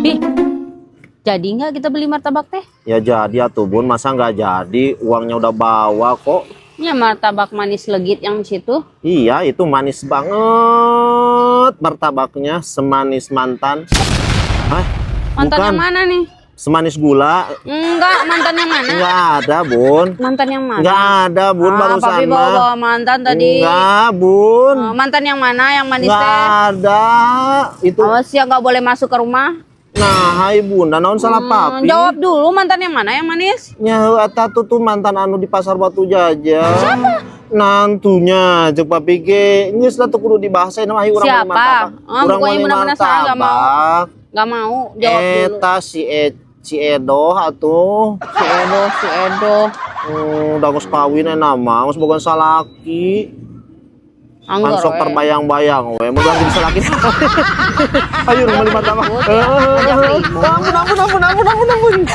Ih, jadi nggak kita beli martabak teh? Ya jadi atuh bun, masa nggak jadi, uangnya udah bawa kok. Ya martabak manis legit yang di situ. Iya, itu manis banget martabaknya, semanis mantan. Hah? Mantan Bukan, yang mana nih? semanis gula. Enggak, mantan yang mana? Nggak ada bun. Mantan yang mana? Nggak ada bun, barusan Papi mah. bawa mantan tadi. Nggak bun. Mantan yang mana? Yang manis Nggak teh? ada. Itu. Awas ya, nggak boleh masuk ke rumah. Nah, hai bunda, naon salah papi? Jawab dulu, mantan yang mana? Yang manis? Nyaho eta tuh mantan anu di pasar Batu Jaja. Siapa? Nantunya cek papi ge geus lah tuh kudu dibahasain mah urang Siapa? Pokoknya benar-benar saya nggak mau. Nggak mau, jawab dulu. Eta si Edo atuh. Si Edo. Udah geus kawin nama, geus boga salaki. Anggur, Sok we. terbayang-bayang we, mau ganti salaki. Ayo beli martabak. Ajak ribut. Ampun.